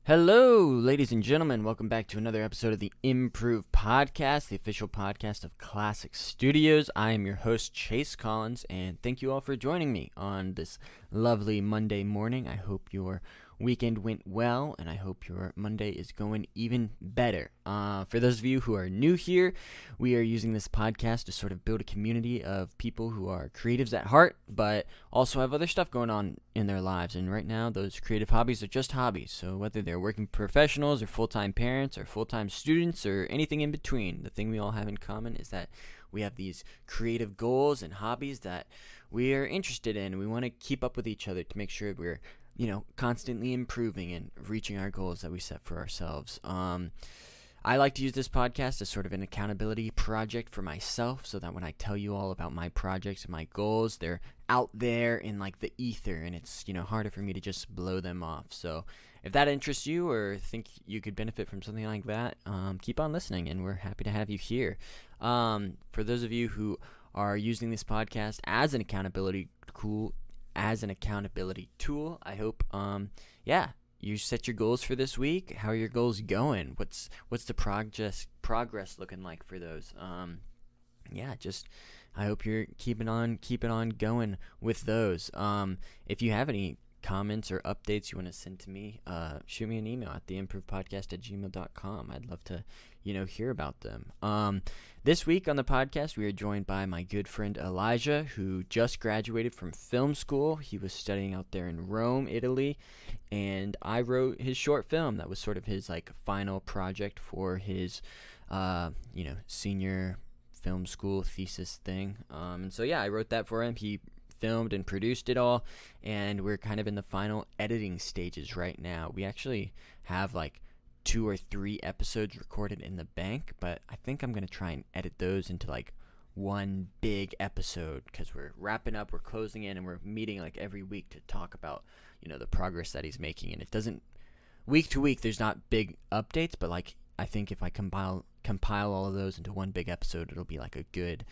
Hello, ladies and gentlemen. Welcome back to another episode of the Improve Podcast, the official podcast of Classic Studios. I am your host, Chase Collins, and thank you all for joining me on this lovely Monday morning. I hope your weekend went well, and I hope your Monday is going even better. For those of you who are new here, we are using this podcast to sort of build a community of people who are creatives at heart, but also have other stuff going on in their lives. And right now, those creative hobbies are just hobbies. So whether they're working professionals or full-time parents or full-time students or anything in between, the thing we all have in common is that we have these creative goals and hobbies that we are interested in. We want to keep up with each other to make sure we're constantly improving and reaching our goals that we set for ourselves. I like to use this podcast as sort of an accountability project for myself, so that when I tell you all about my projects and my goals, they're out there in like the ether, and it's harder for me to just blow them off. So if that interests you or think you could benefit from something like that, keep on listening, and we're happy to have you here. For those of you who are using this podcast as an accountability tool, I hope you set your goals for this week. How are your goals going? What's the progress looking like for those? I hope you're keeping on going with those. If you have any comments or updates you want to send to me, shoot me an email at theimprovepodcast@gmail.com. I'd love to hear about them. This week on the podcast, we are joined by my good friend Elijah, who just graduated from film school. He was studying out there in Rome, Italy, and I wrote his short film. That was sort of his final project for his senior film school thesis thing. I wrote that for him. He filmed and produced it all, and we're kind of in the final editing stages right now. We actually have 2 or 3 episodes recorded in the bank, but I think I'm going to try and edit those into one big episode, because we're wrapping up, we're closing in, and we're meeting every week to talk about the progress that he's making. And it doesn't, week to week there's not big updates, but I think if I compile all of those into one big episode, it'll be a good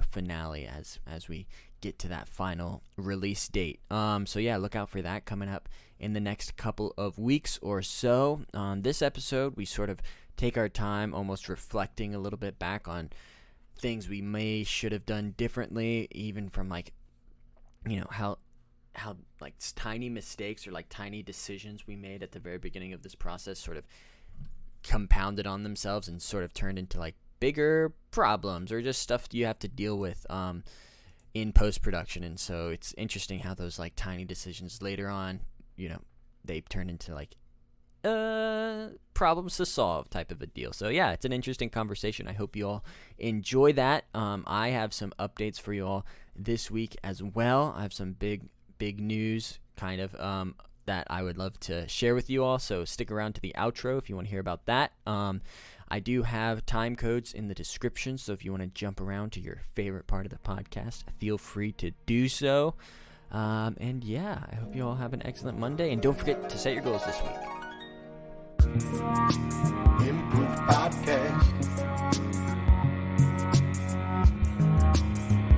finale as we get to that final release date. Look out for that coming up in the next couple of weeks or so. On this episode, we sort of take our time almost reflecting a little bit back on things we should have done differently, even from how tiny mistakes or tiny decisions we made at the very beginning of this process sort of compounded on themselves and sort of turned into bigger problems or just stuff you have to deal with in post-production. And so it's interesting how those tiny decisions later on, they turn into problems to solve type of a deal. So yeah, it's an interesting conversation. I hope you all enjoy that. I have some updates for you all this week as well. I have some big news kind of that I would love to share with you all, so stick around to the outro if you want to hear about that. I do have time codes in the description, so if you want to jump around to your favorite part of the podcast, feel free to do so. I hope you all have an excellent Monday, and don't forget to set your goals this week. Improve Podcast.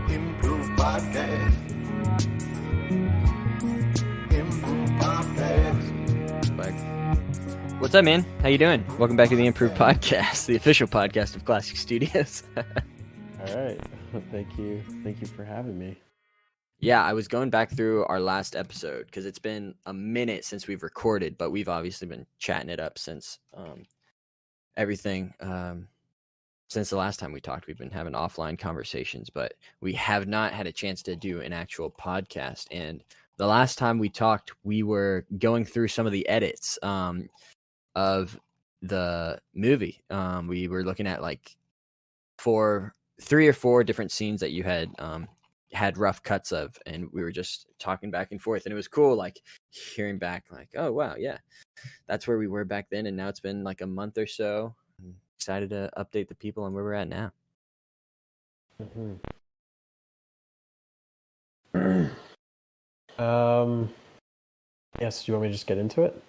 Improve Podcast. What's up, man? How you doing? Welcome back to the Improve Podcast, the official podcast of Classic Studios. All right. Thank you for having me. Yeah, I was going back through our last episode because it's been a minute since we've recorded, but we've obviously been chatting it up since everything. Since the last time we talked, we've been having offline conversations, but we have not had a chance to do an actual podcast. And the last time we talked, we were going through some of the edits of the movie. We were looking at 3 or 4 different scenes that you had rough cuts of, and we were just talking back and forth, and it was cool hearing back oh wow, yeah, that's where we were back then, and now it's been a month or so. I'm excited to update the people on where we're at now. Yes, do you want me to just get into it?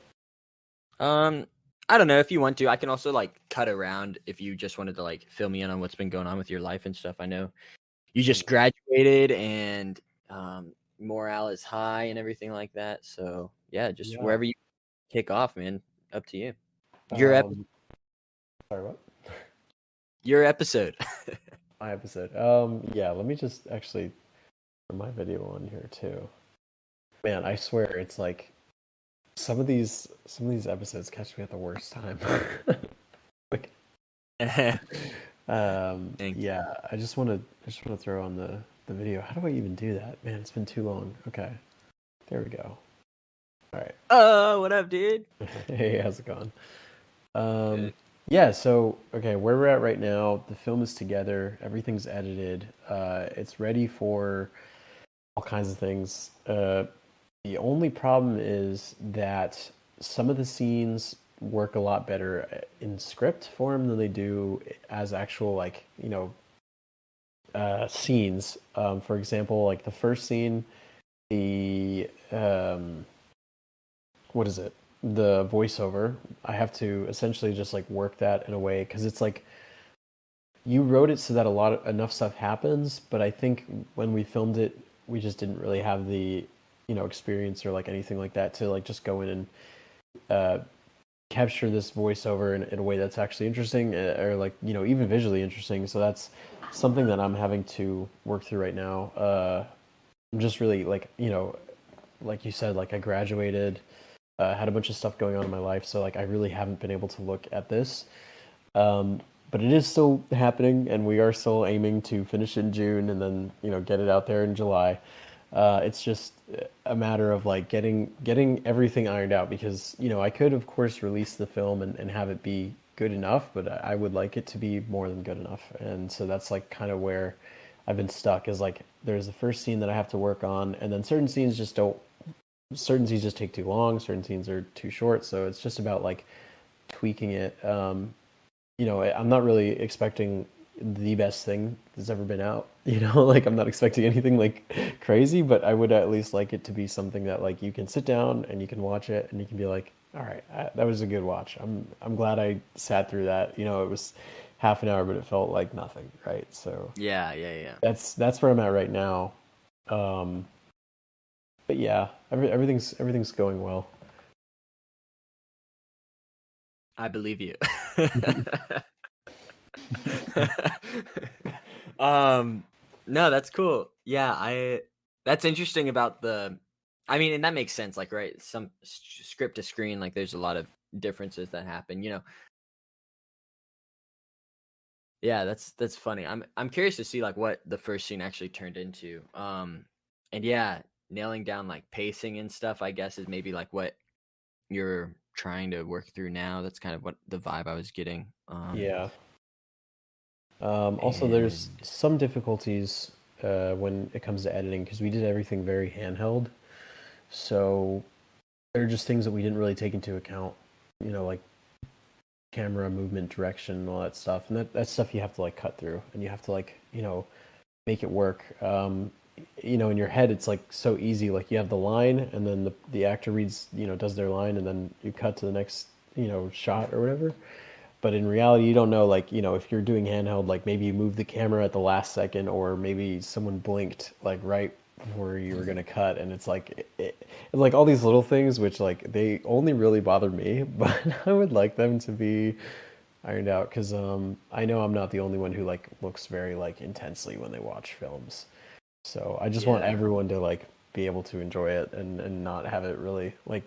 I don't know, if you want to. I can also cut around if you just wanted to fill me in on what's been going on with your life and stuff. I know you just graduated and morale is high and everything like that. So yeah, wherever you kick off, man. up to you. Your Sorry, what? Your episode. My episode. Yeah, let me just actually put my video on here too. Man, I swear it's like some of these episodes catch me at the worst time. Like, yeah, I just want to throw on the video. How do I even do that? Man, it's been too long. Okay, there we go. All right. Oh, what up, dude? Hey, how's it going? Yeah, so okay, where we're at right now, the film is together, everything's edited, it's ready for all kinds of things. The only problem is that some of the scenes work a lot better in script form than they do as actual, like, scenes. For example, like the first scene, the what is it? The voiceover. I have to essentially just like work that in a way because it's like you wrote it so that enough stuff happens, but I think when we filmed it, we just didn't really have the experience or like anything like that to like just go in and capture this voiceover in a way that's actually interesting or like even visually interesting. So that's something that I'm having to work through right now. I'm just really like like you said, like I graduated, had a bunch of stuff going on in my life, so like I really haven't been able to look at this. But it is still happening, and we are still aiming to finish in June and then get it out there in July. It's just a matter of like getting everything ironed out because I could of course release the film and have it be good enough, but I would like it to be more than good enough. And so that's like kind of where I've been stuck is like there's the first scene that I have to work on, and then certain scenes just take too long, certain scenes are too short, so it's just about like tweaking it. I'm not really expecting the best thing that's ever been out, like I'm not expecting anything like crazy, but I would at least like it to be something that like you can sit down and you can watch it and you can be like, all right, that was a good watch. I'm glad I sat through that. It was half an hour, but it felt like nothing, right? So Yeah. that's where I'm at right now. But yeah, everything's going well. I believe you. No, that's cool. Yeah, that's interesting about I mean, and that makes sense, like, right, some script to screen, like, there's a lot of differences that happen, Yeah, that's funny. I'm curious to see, like, what the first scene actually turned into. And yeah, nailing down, like, pacing and stuff, I guess, is maybe, like, what you're trying to work through now. That's kind of what the vibe I was getting. Yeah. Also, there's And some difficulties when it comes to editing because we did everything very handheld. So there are just things that we didn't really take into account, like camera movement, direction, and all that stuff. And that's stuff you have to like cut through and you have to like, make it work. In your head, it's like so easy. Like you have the line and then the actor reads, does their line and then you cut to the next, shot or whatever. But in reality, you don't know, like, if you're doing handheld, like maybe you move the camera at the last second, or maybe someone blinked like right before you were gonna cut, and it's like it's like all these little things, which like they only really bother me, but I would like them to be ironed out because I know I'm not the only one who like looks very like intensely when they watch films. So I just want yeah. everyone to like be able to enjoy it and not have it really like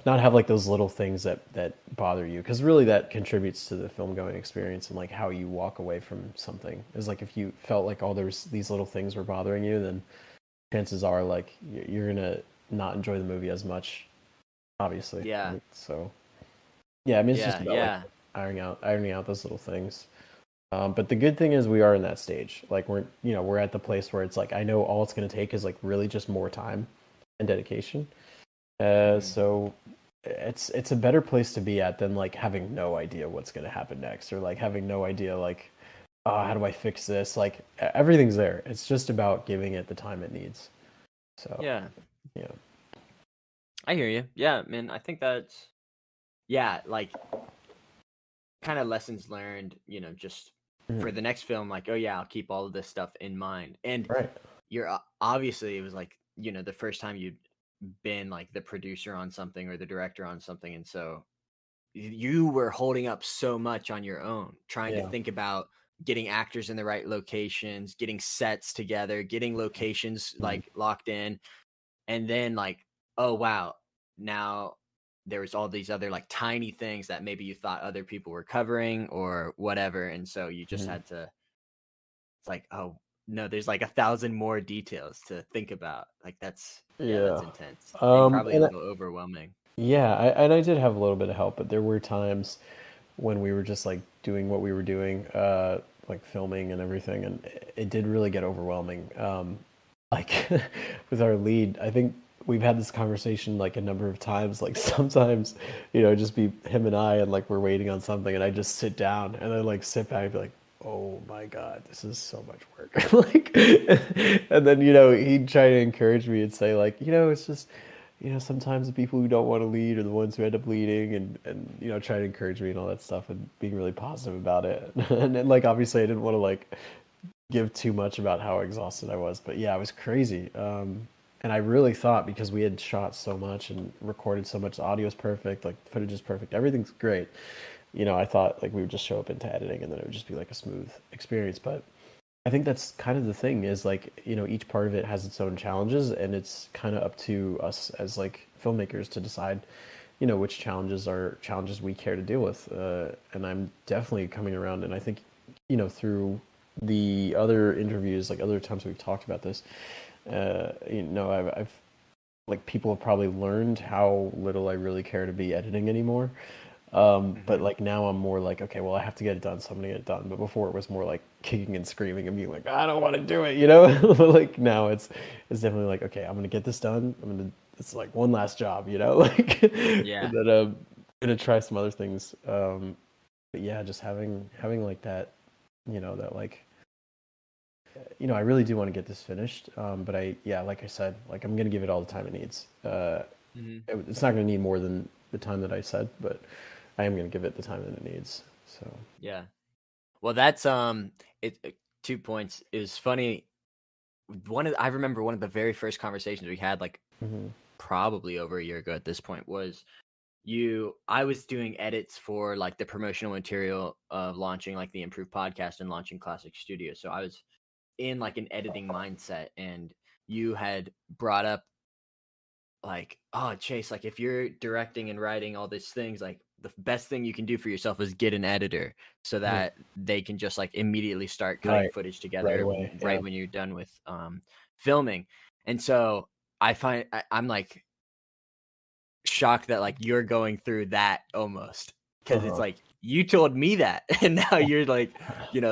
not have like those little things that bother you because really that contributes to the film going experience and like how you walk away from something is like if you felt like all there's these little things were bothering you then chances are like you're gonna not enjoy the movie as much obviously Yeah. right? So yeah, I mean it's just about like Yeah. ironing out those little things. But the good thing is we are in that stage. Like we're at the place where it's like I know all it's going to take is like really just more time and dedication. So it's a better place to be at than like having no idea what's going to happen next or like having no idea like how do I fix this? Like everything's there. It's just about giving it the time it needs. So Yeah. yeah, I hear you. Yeah, man, I think that's like kind of lessons learned, just for the next film, like, oh yeah, I'll keep all of this stuff in mind. And right. you're obviously it was like, the first time you'd been like the producer on something or the director on something, and so you were holding up so much on your own, trying to Yeah. think about getting actors in the right locations, getting sets together, getting locations like locked in, and then like, oh wow, now there was all these other like tiny things that maybe you thought other people were covering or whatever, and so you just Mhm. had to. It's like, oh no, there's like 1,000 more details to think about. Like that's Yeah. intense and probably a And little overwhelming. yeah, I did have a little bit of help, but there were times when we were just like doing what we were doing, like filming and everything, and it did really get overwhelming. Like with our lead, I think we've had this conversation like a number of times. Like sometimes, just be him and I, and like we're waiting on something, and I just sit down and I like sit back and be like, "Oh my God, this is so much work." Like, and then he'd try to encourage me and say like, it's just sometimes the people who don't want to lead are the ones who end up leading, and try to encourage me and all that stuff, and being really positive about it. And then, like, obviously I didn't want to like give too much about how exhausted I was, but yeah, it was crazy. And I really thought, because we had shot so much and recorded so much, the audio's perfect, like the footage is perfect, everything's great. I thought like we would just show up into editing and then it would just be like a smooth experience. But I think that's kind of the thing, is like, each part of it has its own challenges, and it's kind of up to us as like filmmakers to decide, which challenges are challenges we care to deal with. And I'm definitely coming around, and I think, through the other interviews, like other times we've talked about this, I've like, people have probably learned how little I really care to be editing anymore. But like now I'm more like, okay, well, I have to get it done, so I'm gonna get it done. But before it was more like kicking and screaming and being like, I don't want to do it, But like now it's definitely like, okay, I'm gonna get this done. It's like one last job, like, Yeah. and then I'm gonna try some other things. But yeah, just having like that, that like, I really do want to get this finished. But like I said, like I'm gonna give it all the time it needs. It's not gonna need more than the time that I said, but I am going to give it the time that it needs. So Yeah. Well, that's it 2 points. It was funny. I remember one of the very first conversations we had, like probably over a year ago at this point, was I was doing edits for like the promotional material of launching like the Improved Podcast and launching Classic Studio. So I was in like an editing mindset, and you had brought up like, oh, Chase, like if you're directing and writing all these things, like the best thing you can do for yourself is get an editor so that they can just like immediately start cutting footage together away. right when you're done with filming. And so I'm like shocked that like you're going through that almost, because it's like you told me that and now you're like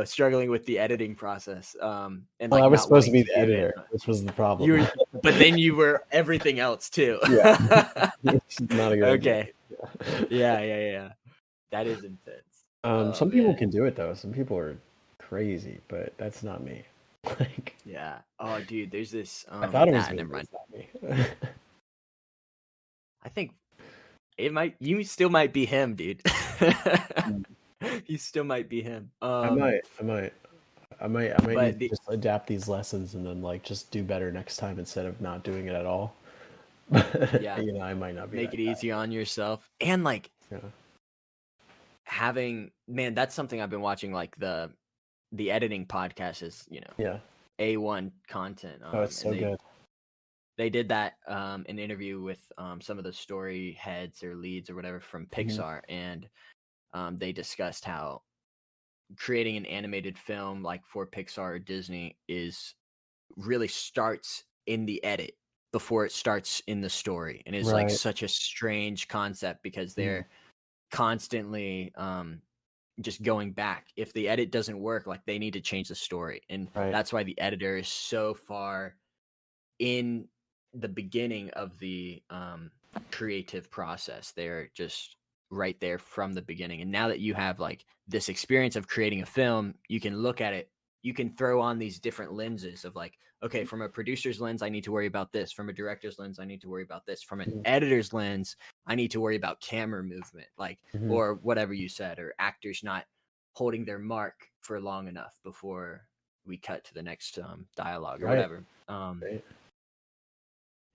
struggling with the editing process, and like I was not supposed to wanting be to the give editor, in. which was the problem. But then you were everything else too. It's not a good Okay. Yeah. That is intense. idea. Oh Some people man. can do it though. Some people are crazy, but that's not me. Like, Yeah. Oh dude, there's this I thought it was me, never but mind. it's not me. I think you still might be him, dude. You still might be him. I might But need to just adapt these lessons and then like just do better next time instead of not doing it at all. yeah, I might not be make that it guy. easier on yourself. And like Yeah. that's something I've been watching, like the editing podcast is, Yeah. A1 content. Oh, it's so and good. they did that an interview with some of the story heads or leads or whatever from Pixar, and they discussed how creating an animated film like for Pixar or Disney really starts in the edit before it starts in the story, and it's like Right. such a strange concept because they're constantly just going back. If the edit doesn't work, like they need to change the story, and Right. that's why the editor is so far in the beginning of the creative process. They're just right there from the beginning. And now that you have like this experience of creating a film, you can look at it, you can throw on these different lenses of like, okay, from a producer's lens, I need to worry about this. From a director's lens, I need to worry about this. From an editor's lens, I need to worry about camera movement, like, or whatever you said, or actors not holding their mark for long enough before we cut to the next dialogue or Right. whatever. Right.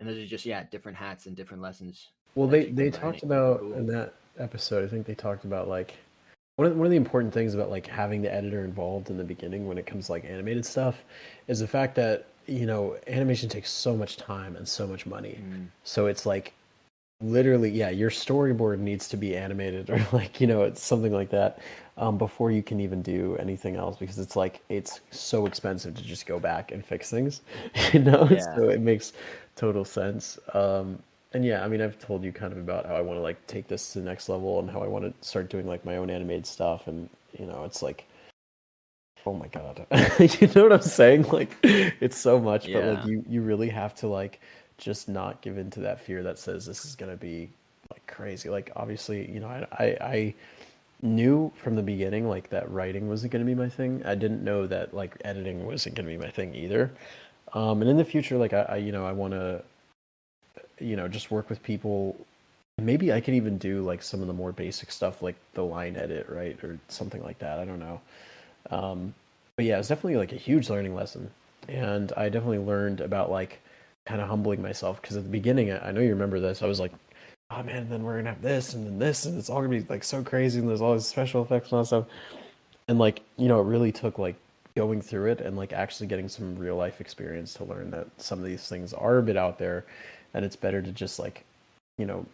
And those are just different hats and different lessons Well, that you've they been talked learning. about Cool. in that episode. I think they talked about like one of the important things about like having the editor involved in the beginning when it comes to like animated stuff is the fact that animation takes so much time and so much money. So it's like literally, yeah, your storyboard needs to be animated or like it's something like that before you can even do anything else because it's like it's so expensive to just go back and fix things, Yeah. So it makes total sense. And yeah, I mean, I've told you kind of about how I want to like take this to the next level and how I want to start doing like my own animated stuff, and it's like, oh my God, you know what I'm saying? Like, it's so much, but like Yeah. you really have to like just not give in to that fear that says this is gonna be like crazy. Like, obviously, I knew from the beginning like that writing wasn't gonna be my thing. I didn't know that like editing wasn't gonna be my thing either. And in the future, like I want to just work with people. Maybe I could even do like some of the more basic stuff like the line edit, right? Or something like that. I don't know. But yeah, it's definitely like a huge learning lesson. And I definitely learned about like kind of humbling myself because at the beginning, I know you remember this. I was like, oh man, then we're gonna have this and then this, and it's all gonna be like so crazy, and there's all these special effects and all that stuff. And like, it really took like going through it and like actually getting some real life experience to learn that some of these things are a bit out there, and it's better to just like, you know,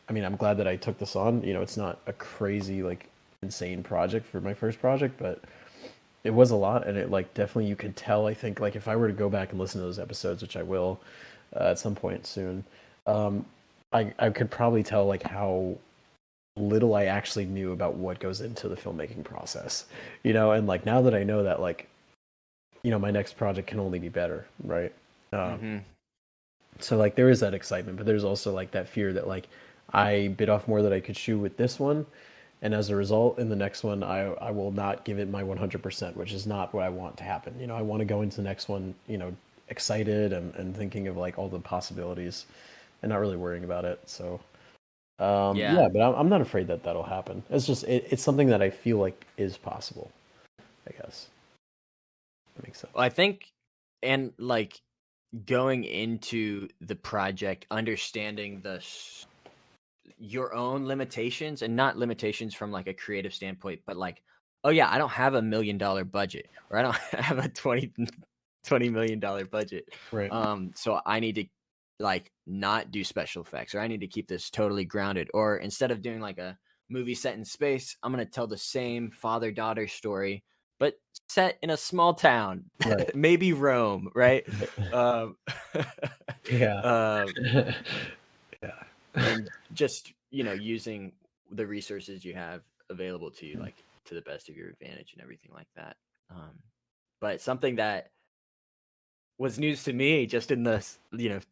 I mean, I'm glad that I took this on. It's not a crazy like insane project for my first project, but it was a lot, and it like definitely you could tell. I think like if I were to go back and listen to those episodes, which I will at some point soon, um, I could probably tell like how little I actually knew about what goes into the filmmaking process, and like now that I know that, like, my next project can only be better, right? Mm-hmm. So like there is that excitement, but there's also like that fear that like I bit off more than I could chew with this one, and as a result, in the next one, I will not give it my 100%, which is not what I want to happen. I want to go into the next one, excited and thinking of like all the possibilities, and not really worrying about it. So Yeah. yeah, but I'm not afraid that that'll happen. It's just it's something that I feel like is possible, I guess. That makes sense. Well, I think, and like going into the project, understanding your own limitations, and not limitations from like a creative standpoint, but like, oh yeah, I don't have $1 million budget, or I don't have a $20 million budget. Right. So I need to like not do special effects, or I need to keep this totally grounded, or instead of doing like a movie set in space, I'm going to tell the same father-daughter story but set in a small town, Right. maybe Rome, right? um, Yeah. um, Yeah. and just using the resources you have available to you, like to the best of your advantage and everything like that. But something that was news to me just in the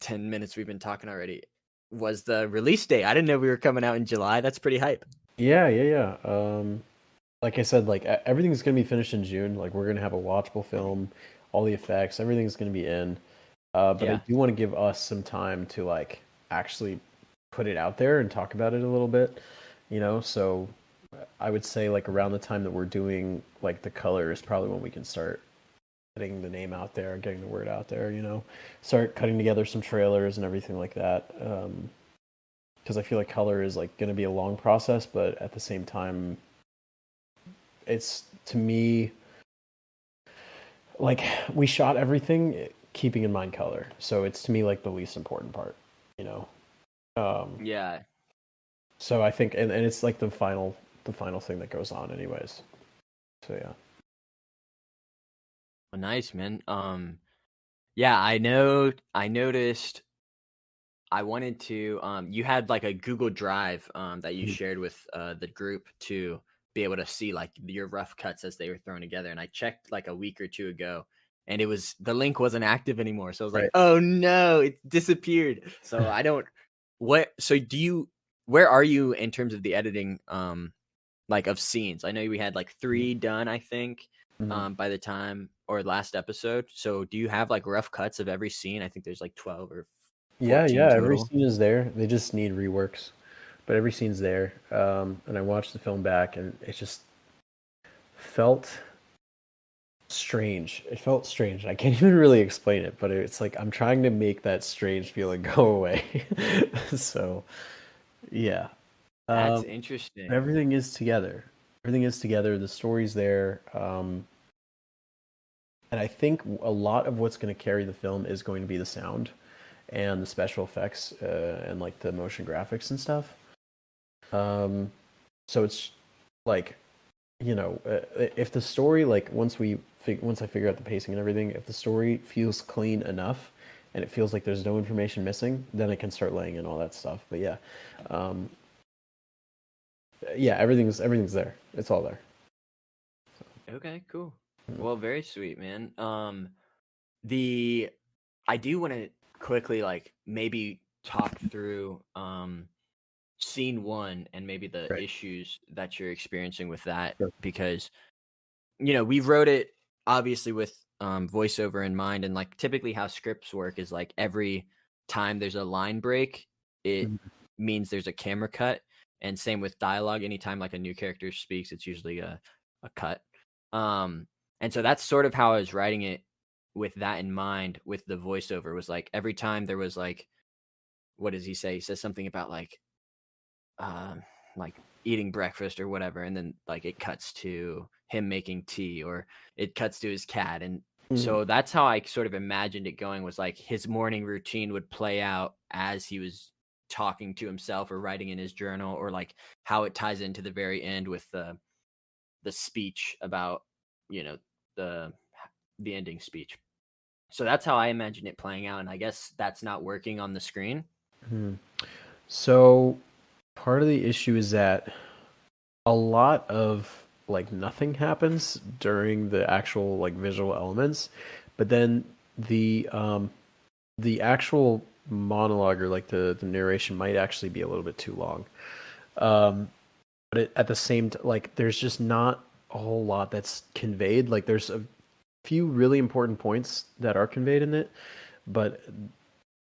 10 minutes we've been talking already was the release date. I didn't know we were coming out in July. That's pretty hype. Yeah. Like I said, like everything's gonna be finished in June. Like we're gonna have a watchable film, all the effects, everything's gonna be in. But I Yeah. do want to give us some time to like actually put it out there and talk about it a little bit, So I would say like around the time that we're doing like the color is probably when we can start getting the name out there, getting the word out there, Start cutting together some trailers and everything like that. Because I feel like color is like going to be a long process, but at the same time, it's to me like we shot everything keeping in mind color, so it's to me like the least important part, Yeah. So I think, and it's like the final thing that goes on, anyways. So yeah. Well, nice, man. Yeah, I noticed I wanted to you had like a Google Drive that you shared with the group to be able to see like your rough cuts as they were thrown together, and I checked like a week or two ago, and the link wasn't active anymore. So I was like, Right. "Oh no, it disappeared." So I don't where are you in terms of the editing like of scenes? I know we had like 3 done, I think, by the time or last episode. So do you have like rough cuts of every scene? I think there's like 12 or Yeah, 14 every total. scene is there. They just need reworks, but every scene's there. And I watched the film back, and it just felt strange. It felt strange. I can't even really explain it, but it's like I'm trying to make that strange feeling go away. So, yeah. That's Um, interesting. Everything is together. Everything is together. The story's there. And I think a lot of what's going to carry the film is going to be the sound and the special effects and like the motion graphics and stuff. Um, so it's like, if the story, like once I figure out the pacing and everything, if the story feels clean enough and it feels like there's no information missing, then I can start laying in all that stuff. But um, yeah, everything's there. It's all there. Okay, cool. Well, very sweet, man. The I do want to quickly like maybe talk through scene one and maybe the Right. issues that you're experiencing with that, Sure. because we wrote it obviously with voiceover in mind, and like typically how scripts work is like every time there's a line break, it Mhm. means there's a camera cut, and same with dialogue. Anytime like a new character speaks, it's usually a cut. And so that's sort of how I was writing it, with that in mind. With the voiceover was like every time there was like, what does he say? He says something about um like eating breakfast or whatever, and then like it cuts to him making tea, or it cuts to his cat. And Mhm. so that's how I sort of imagined it going, was like his morning routine would play out as he was talking to himself or writing in his journal, or like how it ties into the very end with the speech about, you know the the ending speech. So that's how I imagine it playing out, and I guess that's not working on the screen. Mhm. So part of the issue is that a lot of like nothing happens during the actual like visual elements, but then the actual monologue or like the narration might actually be a little bit too long. Um, but at the same like there's just not a whole lot that's conveyed. Like there's a few really important points that are conveyed in it, but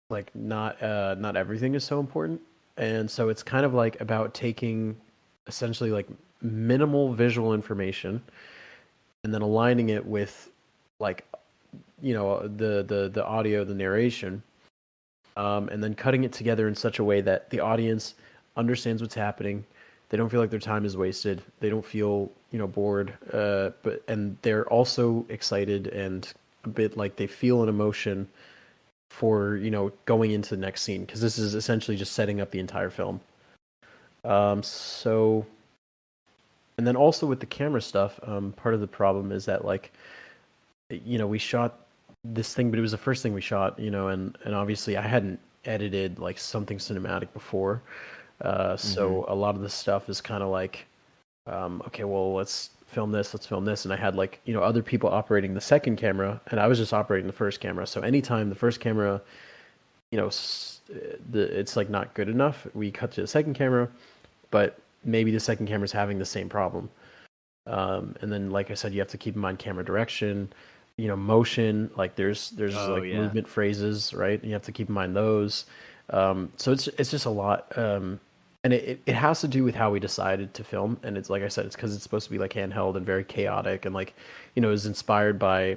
like not everything is so important. And so it's kind of like about taking essentially like minimal visual information and then aligning it with like the audio, the narration, and then cutting it together in such a way that the audience understands what's happening. They don't feel like their time is wasted. They don't feel bored, and they're also excited and a bit like they feel an emotion for going into the next scene, because this is essentially just setting up the entire film. So and then also with the camera stuff, part of the problem is that like we shot this thing, but it was the first thing we shot, and obviously I hadn't edited like something cinematic before. Mm-hmm. So a lot of the stuff is kind of like, okay, well, let's film this. And I had like, other people operating the second camera, and I was just operating the first camera. So anytime the first camera, it's like not good enough, we cut to the second camera, but maybe the second camera is having the same problem. And then, like I said, you have to keep in mind camera direction, motion. Like there's Oh like yeah. movement phrases, right? You have to keep in mind those. So it's just a lot, and it has to do with how we decided to film. And it's like I said, it's because it's supposed to be like handheld and very chaotic, and like is inspired by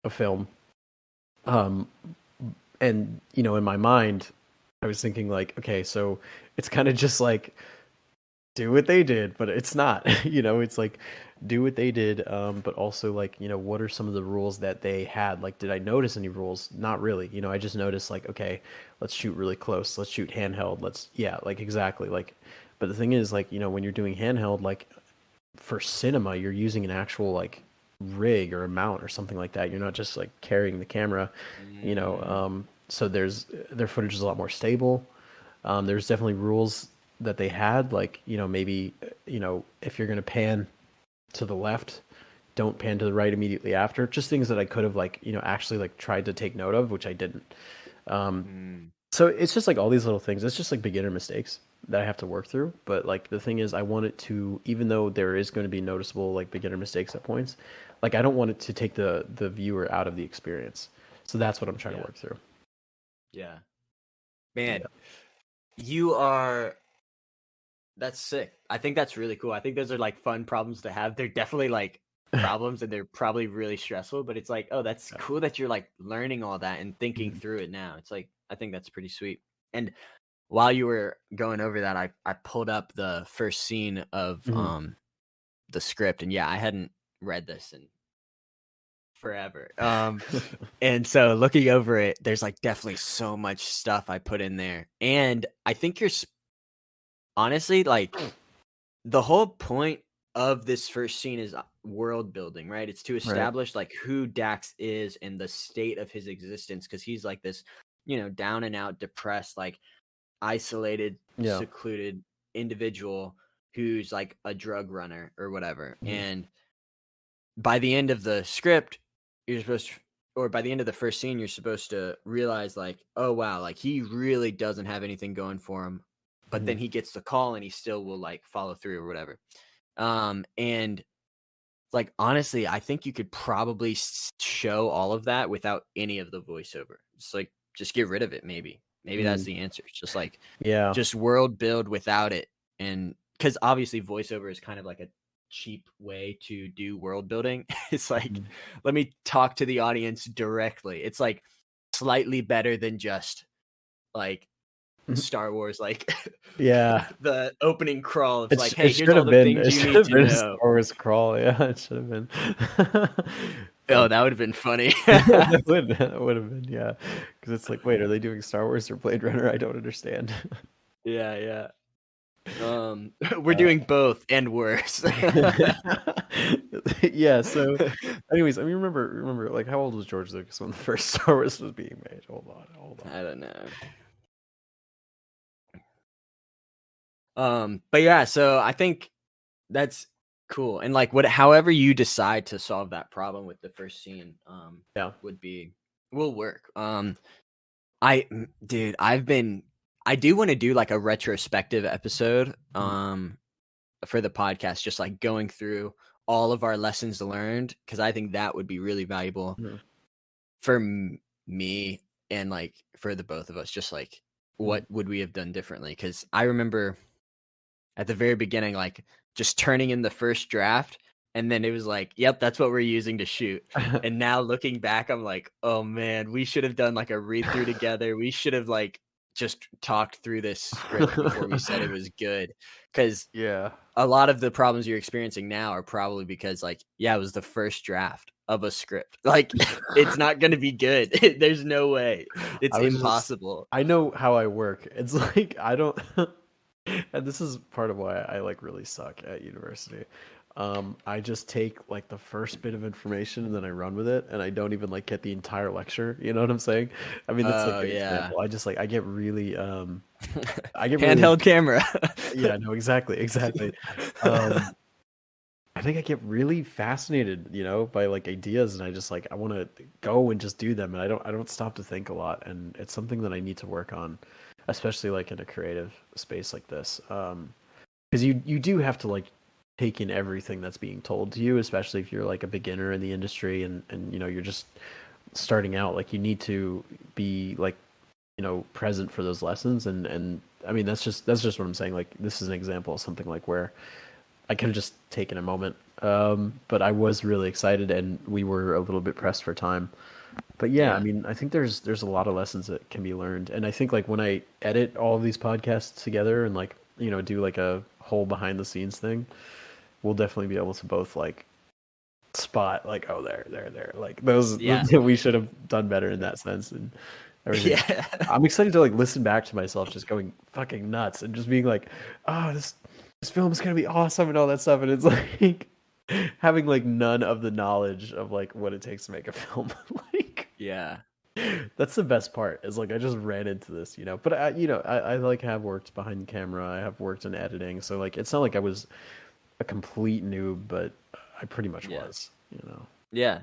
a film. Um, and in my mind, I was thinking like, okay, so it's kind of just like do what they did, but it's not. It's like do what they did, but also like what are some of the rules that they had? Like, did I notice any rules? Not really. I just noticed like, okay, let's shoot really close, let's shoot handheld, let's yeah, like exactly like. But the thing is like when you're doing handheld, like for cinema, you're using an actual like rig or a mount or something like that. You're not just like carrying the camera, Mm. so their footage is a lot more stable. There's definitely rules that they had, like maybe if you're gonna pan to the left, don't pan to the right immediately after. Just things that I could have like actually like tried to take note of, which I didn't. Um, Mm. so it's just like all these little things. It's just like beginner mistakes that I have to work through. But like the thing is, I want it to, even though there is going to be noticeable like beginner mistakes at points, like I don't want it to take the viewer out of the experience. So that's what I'm trying to Yeah. work through. Yeah. Man, Yeah. you are that's sick. I think that's really cool. I think those are like fun problems to have. They're definitely like problems and they're probably really stressful, but it's like, oh, that's Yeah. cool that you're like learning all that and thinking Mhm. through it now. It's like, I think that's pretty sweet. And while you were going over that, I pulled up the first scene of Mhm. the script, and yeah, I hadn't read this in forever. And so looking over it, there's like definitely so much stuff I put in there. And I think honestly, like, the whole point of this first scene is world building, right? It's to Right. establish like who Dax is and the state of his existence, because he's like this, down and out, depressed, like isolated, Yeah. secluded individual who's like a drug runner or whatever. Mhm. And by the end of the script, you're supposed to, or by the end of the first scene, you're supposed to realize like, oh wow, like he really doesn't have anything going for him. But then Mhm. he gets the call and he still will like follow through or whatever. And like honestly, I think you could probably show all of that without any of the voiceover. Just like just get rid of it, maybe. Maybe that's Mm. the answer. It's just like Yeah. just world build without it. And because obviously voiceover is kind of like a cheap way to do world building. It's like, Mhm. let me talk to the audience directly. It's like slightly better than just like Mhm. Star Wars, like Yeah. the opening crawl. It's like, It hey, here's should all have the been things it you should need have to been a know. Star Wars crawl. Yeah, it should have been. Oh, But that would have been funny. that would have been, yeah. Because it's like, wait, are they doing Star Wars or Blade Runner? I don't understand. Yeah, yeah. We're Uh, doing both and worse. yeah. So, anyways, I mean, remember, like, how old was George Lucas when the first Star Wars was being made? Hold on. I don't know. But yeah, so I think that's cool. And like however you decide to solve that problem with the first scene, Yeah. will work. Dude, I do want to do like a retrospective episode, for the podcast, just like going through all of our lessons learned, because I think that would be really valuable Mhm. for me and like for the both of us. Just like, Mhm. what would we have done differently? Because I remember at the very beginning, like just turning in the first draft, and then it was like, yep, that's what we're using to shoot. And now looking back, I'm like, oh man, we should have done like a read through together. We should have like just talked through this script before we said it was good. Because Yeah. a lot of the problems you're experiencing now are probably because like, yeah, it was the first draft of a script. Like, it's not going to be good. There's no way. It's I was just impossible. I know how I work. It's like I don't and this is part of why I like really suck at university. I just take like the first bit of information and then I run with it and I don't even like get the entire lecture. You know what I'm saying? I mean, that's like Oh an yeah. example. I just like I get really I get really Handheld camera. yeah, no, exactly. Um I think I get really fascinated, by like ideas and I just like I want to go and just do them and I don't stop to think a lot and it's something that I need to work on, especially like in a creative space like this. Because you do have to like take in everything that's being told to you, especially if you're like a beginner in the industry and you're just starting out. Like you need to be like present for those lessons and I mean that's just what I'm saying. Like this is an example of something like where I could have just taken a moment, but I was really excited and we were a little bit pressed for time. But yeah, I Yeah. mean, I think there's a lot of lessons that can be learned, and I think like when I edit all of these podcasts together and like do like a whole behind the scenes thing, we'll definitely be able to both like spot like, oh, there like those Yeah. we should have done better in that sense and everything. Yeah. I'm excited to like listen back to myself just going fucking nuts and just being like, oh, this film is gonna be awesome and all that stuff, and it's like having like none of the knowledge of like what it takes to make a film. Like Yeah. that's the best part. Is like I just ran into this, but I like have worked behind the camera. I have worked in editing, so like it's not like I was a complete noob, but I pretty much Yeah. was. Yeah.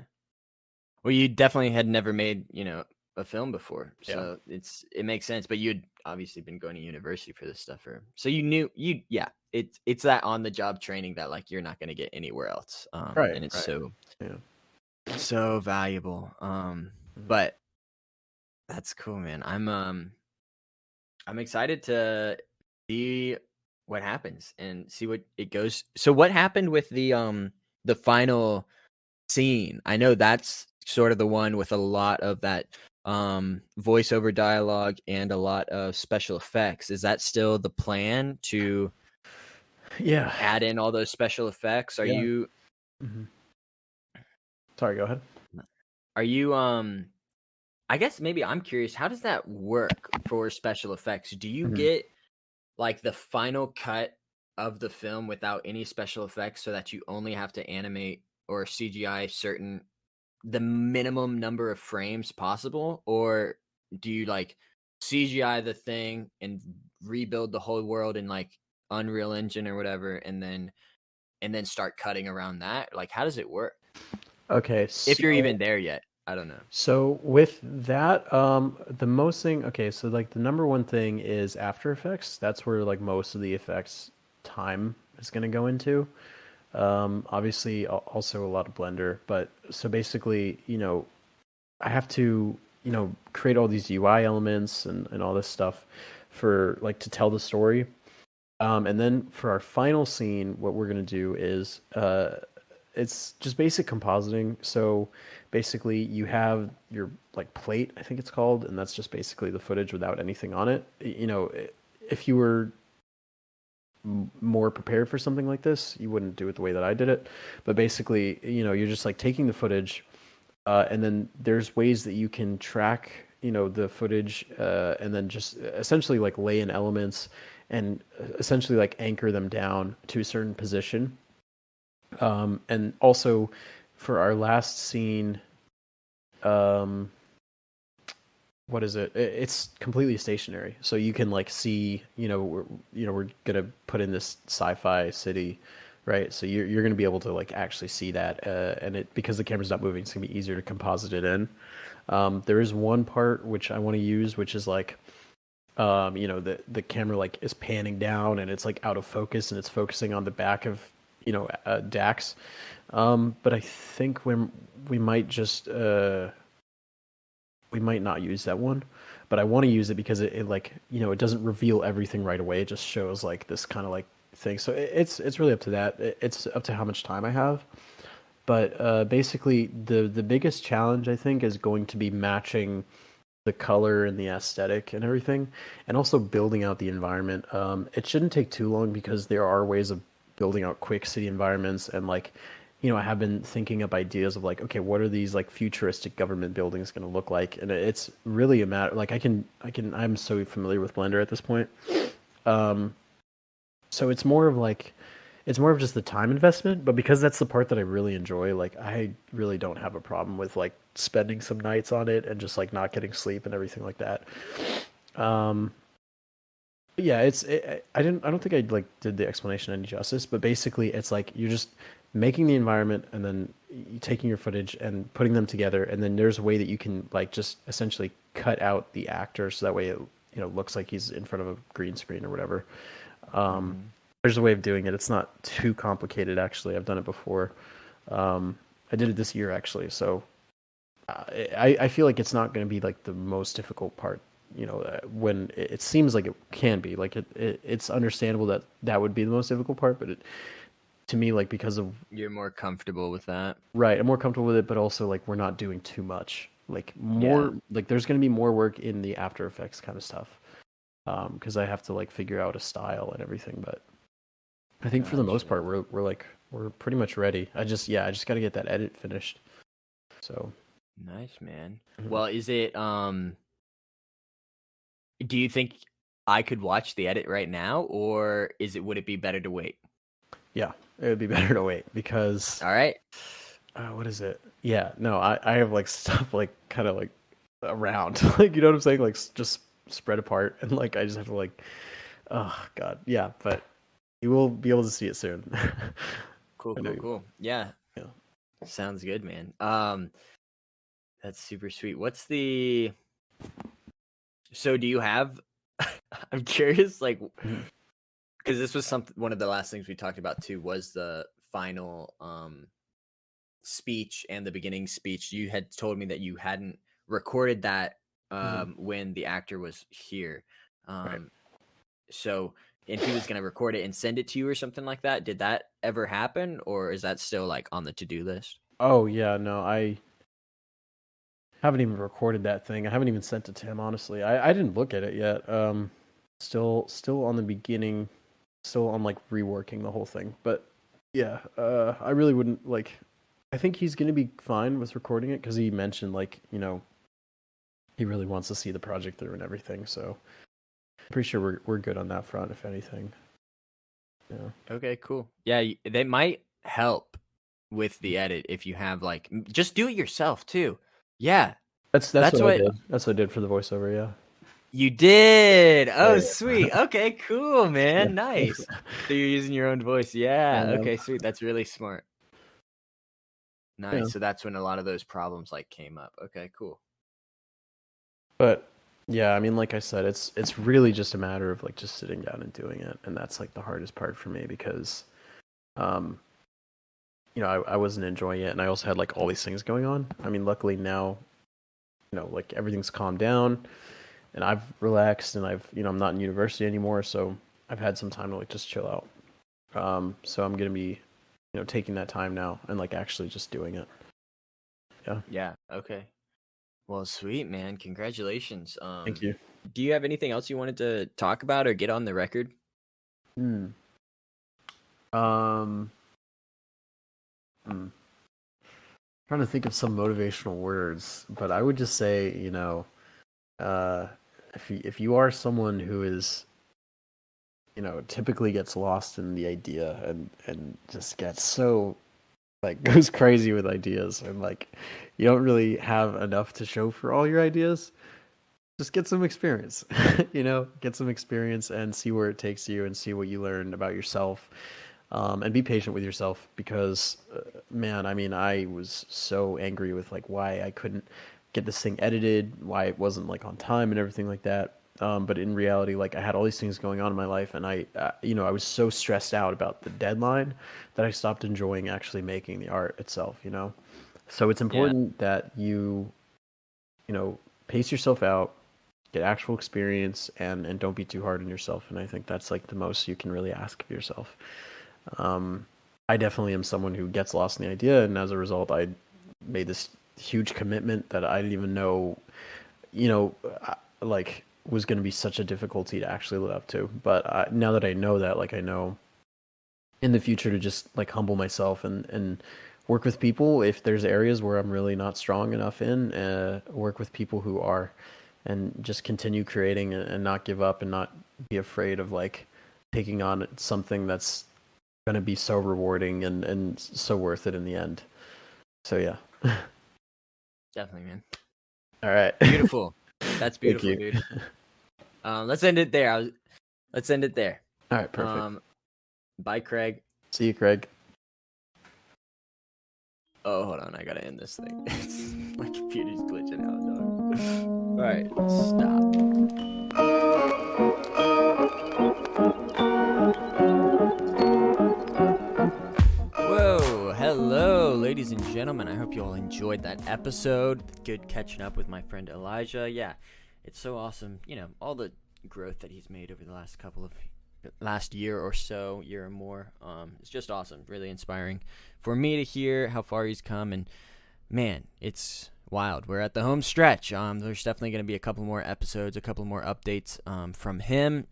Well, you definitely had never made, a film before. Yeah. So it makes sense. But you'd obviously been going to university for this stuff. So you knew yeah, it's that on the job training that like you're not going to get anywhere else. Right. And it's Right. Yeah. so valuable. But that's cool, man. I'm excited to see what happens and see what it goes. So what happened with the final scene. I know that's sort of the one with a lot of that voiceover dialogue and a lot of special effects. Is that still the plan to Yeah. add in all those special effects? Are Yeah. you Sorry, go ahead. Are you I guess maybe I'm curious, how does that work for special effects? Do you get like the final cut of the film without any special effects so that you only have to animate or CGI the minimum number of frames possible? Or do you like CGI the thing and rebuild the whole world in like Unreal Engine or whatever and then start cutting around that? Like, how does it work? Okay, If you're even there yet. I don't know. So with that, the most thing, okay, so like the number one thing is After Effects. That's where like most of the effects time is going to go into. Obviously, also a lot of Blender, but so basically, I have to, create all these UI elements and all this stuff for like to tell the story. And then for our final scene, what we're going to do is it's just basic compositing. So basically, you have your like plate, I think it's called, and that's just basically the footage without anything on it. If you were more prepared for something like this, you wouldn't do it the way that I did it. But basically, you're just like taking the footage, and then there's ways that you can track, the footage, and then just essentially like lay in elements and essentially like anchor them down to a certain position. And also for our last scene, what is it? It's completely stationary, so you can like see, we're gonna put in this sci-fi city, right? So you're gonna be able to like actually see that, and it because the camera's not moving, it's gonna be easier to composite it in. There is one part which I want to use, which is like, the camera like is panning down and it's like out of focus and it's focusing on the back of Dax. But I think we might just we might not use that one, but I want to use it because it like it doesn't reveal everything right away. It just shows like this kind of like thing. So it's really up to that. It's up to how much time I have. But basically, the biggest challenge I think is going to be matching the color and the aesthetic and everything, and also building out the environment. It shouldn't take too long because there are ways of building out quick city environments, and like I have been thinking up ideas of like, okay, what are these like futuristic government buildings going to look like? And it's really a matter like I'm so familiar with Blender at this point. So it's more of just the time investment, but because that's the part that I really enjoy, like I really don't have a problem with like spending some nights on it and just like not getting sleep and everything like that. Yeah, I don't think I like did the explanation any justice, but basically it's like you're just making the environment and then taking your footage and putting them together, and then there's a way that you can like just essentially cut out the actor so that way it looks like he's in front of a green screen or whatever. There's a way of doing it. It's not too complicated actually. I've done it before. I did it this year actually, so I feel like it's not going to be like the most difficult part. When it seems like it can be, like it's understandable that would be the most difficult part, but to me, like because of You're more comfortable with that. right, I'm more comfortable with it, but also like we're not doing too much. Like more, like there's going to be more work in the After Effects kind of stuff, because I have to like figure out a style and everything. But I think for the most part, we're pretty much ready. I just got to get that edit finished. So nice, man. Well, is it do you think I could watch the edit right now, or would it be better to wait? Yeah, it would be better to wait because. All right. What is it? Yeah, no, I have like stuff like kind of like around, like you know what I'm saying, like just spread apart, and like I just have to like, oh god, yeah. But you will be able to see it soon. Cool. Yeah. Sounds good, man. That's super sweet. So do you have? I'm curious, like, because this was one of the last things we talked about too was the final speech and the beginning speech. You had told me that you hadn't recorded that when the actor was here. Right. So, and he was going to record it and send it to you or something like that. Did that ever happen, or is that still like on the to-do list? Oh yeah, no, I haven't even recorded that thing. I haven't even sent it to him, honestly. I didn't look at it yet. Still on the beginning, still on like reworking the whole thing. But yeah, I really wouldn't like. I think he's gonna be fine with recording it because he mentioned like he really wants to see the project through and everything. So I'm pretty sure we're good on that front, if anything. Yeah. Okay, cool. Yeah, they might help with the edit if you have like just do it yourself too. Yeah, That's that's what I what did. That's what I did for the voiceover. Yeah. you did. Oh, Yeah. sweet. Okay, cool, man. Yeah. Nice. So you're using your own voice. Yeah. Um, Okay, sweet. That's really smart. yeah. Nice. So that's when a lot of those problems like came up. Okay, cool. But yeah, I mean, like I said, it's really just a matter of like just sitting down and doing it, and that's like the hardest part for me because, um, I wasn't enjoying it, and I also had like all these things going on. I mean, luckily now, like everything's calmed down, and I've relaxed, and I'm not in university anymore, so I've had some time to like just chill out. So I'm gonna be, taking that time now and like actually just doing it. Yeah. Yeah. Okay. Well, sweet, man. Congratulations. Thank you. Do you have anything else you wanted to talk about or get on the record? Hmm. Um. Hmm. Trying to think of some motivational words, but I would just say, uh, if you are someone who is, typically gets lost in the idea and just gets so like goes crazy with ideas and like you don't really have enough to show for all your ideas, just get some experience. Get some experience and see where it takes you and see what you learn about yourself. And be patient with yourself because, man, I mean, I was so angry with like why I couldn't get this thing edited, why it wasn't like on time and everything like that. But in reality, like I had all these things going on in my life, and I was so stressed out about the deadline that I stopped enjoying actually making the art itself. So it's Yeah. important that you pace yourself out, get actual experience, and don't be too hard on yourself. And I think that's like the most you can really ask of yourself. I definitely am someone who gets lost in the idea, and as a result, I made this huge commitment that I didn't even know, like was going to be such a difficulty to actually live up to. But now that I know that, like I know in the future to just like humble myself and work with people if there's areas where I'm really not strong enough in, work with people who are, and just continue creating and not give up and not be afraid of like taking on something that's going to be so rewarding and so worth it in the end. So yeah. Definitely, man. All right. Beautiful. That's Thank beautiful, you. dude. Let's end it there. Let's end it there. All right, perfect. Bye, Craig. See you, Craig. Oh, hold on. I gotta end this thing. My computer's glitching out, dog. All right, stop. Whoa, hello, ladies and gentlemen. I hope you all enjoyed that episode. Good catching up with my friend Elijah. Yeah, it's so awesome. All the growth that he's made over the last year or so, year or more. It's just awesome. Really inspiring for me to hear how far he's come. And man, it's wild. We're at the home stretch. There's definitely going to be a couple more episodes, a couple more updates from him.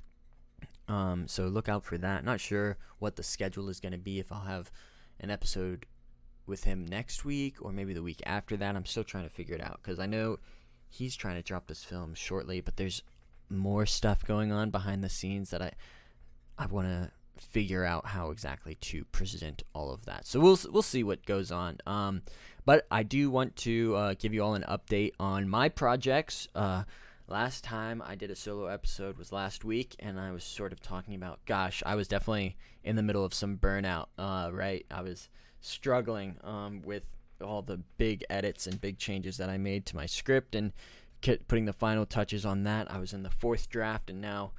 So look out for that. Not sure what the schedule is going to be, if I'll have an episode with him next week or maybe the week after that. I'm still trying to figure it out because I know he's trying to drop this film shortly, but there's more stuff going on behind the scenes that I want to figure out how exactly to present all of that. So we'll see what goes on. But I do want to give you all an update on my projects. Last time I did a solo episode was last week, and I was sort of talking about, gosh, I was definitely in the middle of some burnout, right? I was struggling with all the big edits and big changes that I made to my script and putting the final touches on that. I was in the 4th draft, and now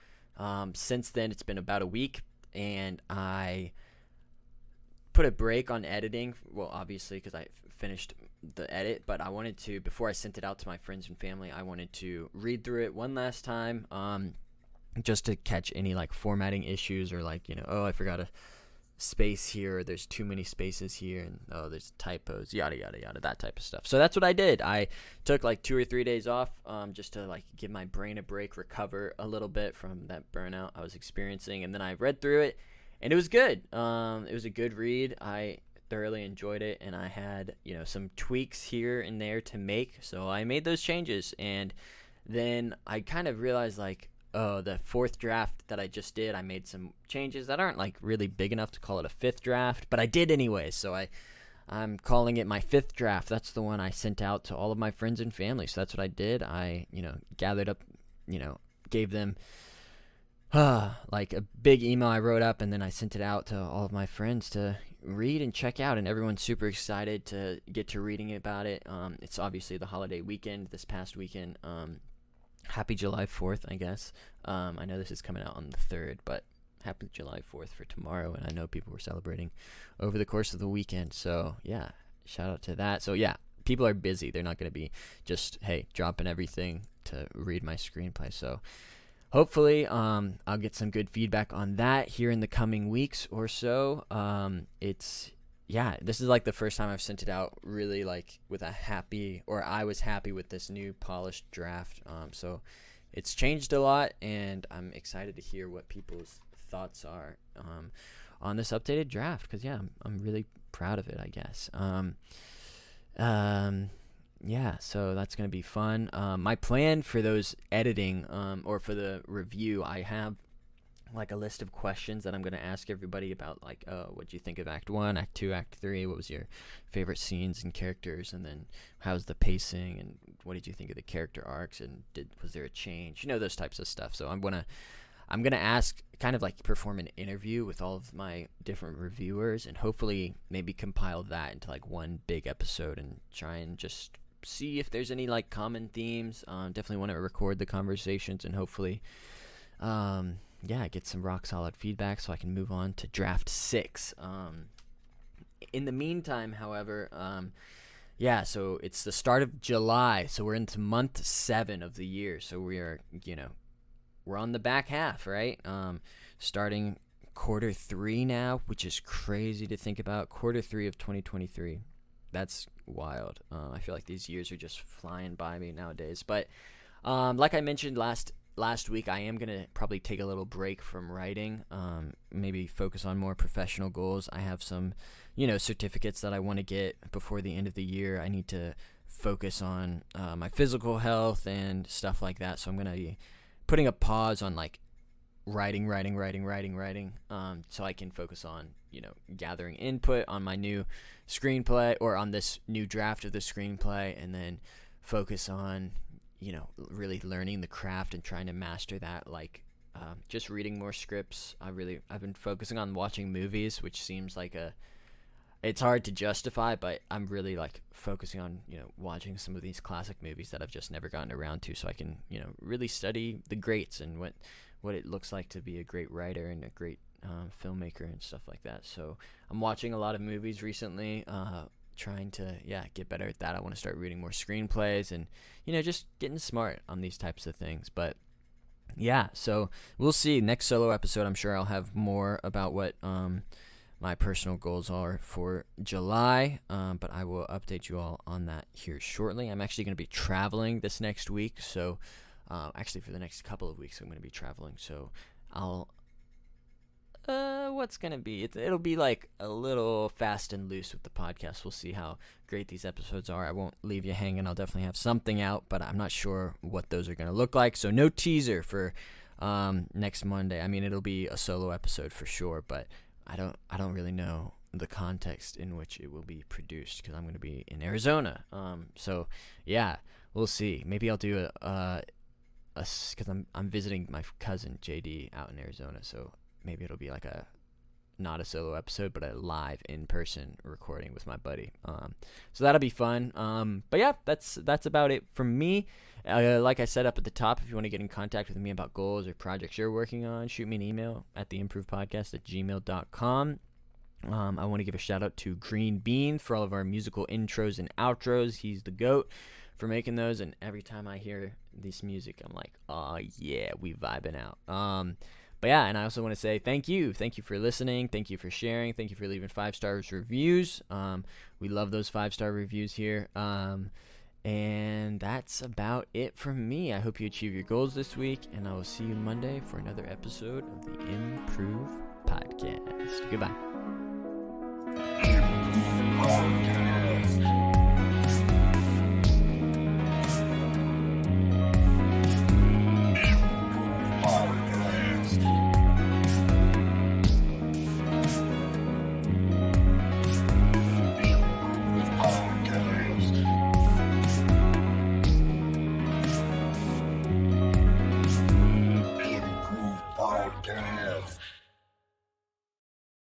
since then it's been about a week, and I put a break on editing. Well, obviously, because I finished the edit, but I wanted to, before I sent it out to my friends and family, I wanted to read through it one last time, just to catch any like formatting issues or like, oh, I forgot to space here, or there's too many spaces here, and oh, there's typos, yada yada yada, that type of stuff. So that's what I did. I took like 2 or 3 days off, just to like give my brain a break, recover a little bit from that burnout I was experiencing, and then I read through it, and it was good. It was a good read. I thoroughly enjoyed it, and I had some tweaks here and there to make, so I made those changes. And then I kind of realized, like, oh, the fourth draft that I just did, I made some changes that aren't like really big enough to call it a fifth draft, but I did anyway. So I'm calling it my fifth draft. That's the one I sent out to all of my friends and family. So that's what I did. I gathered up, gave them like a big email I wrote up, and then I sent it out to all of my friends to read and check out, and everyone's super excited to get to reading about it. It's obviously the holiday weekend this past weekend. Happy July 4th, I guess. I know this is coming out on the 3rd, but happy July 4th for tomorrow, and I know people were celebrating over the course of the weekend. So, yeah, shout out to that. So, yeah, people are busy. They're not going to be just, hey, dropping everything to read my screenplay. So, hopefully, I'll get some good feedback on that here in the coming weeks or so. This is like the first time I've sent it out really like with I was happy with this new polished draft. So it's changed a lot, and I'm excited to hear what people's thoughts are on this updated draft, because I'm really proud of it, I guess. So that's going to be fun. My plan for those editing or for the review, I have like a list of questions that I'm going to ask everybody about, like, what do you think of Act 1, Act 2, Act 3? What was your favorite scenes and characters? And then how's the pacing? And what did you think of the character arcs? And was there a change? Those types of stuff. So I'm going to ask, kind of like perform an interview with all of my different reviewers, and hopefully maybe compile that into like one big episode and try and just see if there's any like common themes. Definitely want to record the conversations and hopefully get some rock solid feedback so I can move on to draft 6. In the meantime, however, so it's the start of July, so we're into month 7 of the year, so we're on the back half, right? Starting quarter 3 now, which is crazy to think about. Quarter 3 of 2023. That's wild. I feel like these years are just flying by me nowadays. But like I mentioned last week, I am going to probably take a little break from writing, maybe focus on more professional goals. I have some, certificates that I want to get before the end of the year. I need to focus on my physical health and stuff like that. So I'm going to be putting a pause on like writing, so I can focus on, gathering input on my new screenplay, or on this new draft of the screenplay, and then focus on, really learning the craft and trying to master that, like just reading more scripts. I've been focusing on watching movies, which seems like it's hard to justify, but I'm really like focusing on, watching some of these classic movies that I've just never gotten around to, so I can, really study the greats and what it looks like to be a great writer and a great filmmaker and stuff like that. So I'm watching a lot of movies recently, trying to get better at that. I want to start reading more screenplays and just getting smart on these types of things. But so we'll see. Next solo episode, I'm sure I'll have more about what my personal goals are for July, but I will update you all on that here shortly. I'm actually going to be traveling this next week, so actually for the next couple of weeks I'm going to be traveling, so I'll what's gonna be, it'll be like a little fast and loose with the podcast. We'll see how great these episodes are. I won't leave you hanging. I'll definitely have something out, but I'm not sure what those are gonna look like, so no teaser for next Monday. I mean, it'll be a solo episode for sure, but I don't really know the context in which it will be produced, because I'm going to be in Arizona. So we'll see. Maybe I'll do because I'm visiting my cousin JD out in Arizona, so maybe it'll be like not a solo episode, but a live in-person recording with my buddy. So that'll be fun. But that's about it from me. Like I said up at the top, if you want to get in contact with me about goals or projects you're working on, shoot me an email at theimprovedpodcast@gmail.com. I want to give a shout out to Green Bean for all of our musical intros and outros. He's the GOAT for making those, and every time I hear this music, I'm like, oh yeah, we vibing out. But yeah, and I also want to say thank you for listening, thank you for sharing, thank you for leaving 5-star reviews. We love those 5-star reviews here. And that's about it from me. I hope you achieve your goals this week, and I will see you Monday for another episode of the Improve Podcast. Goodbye.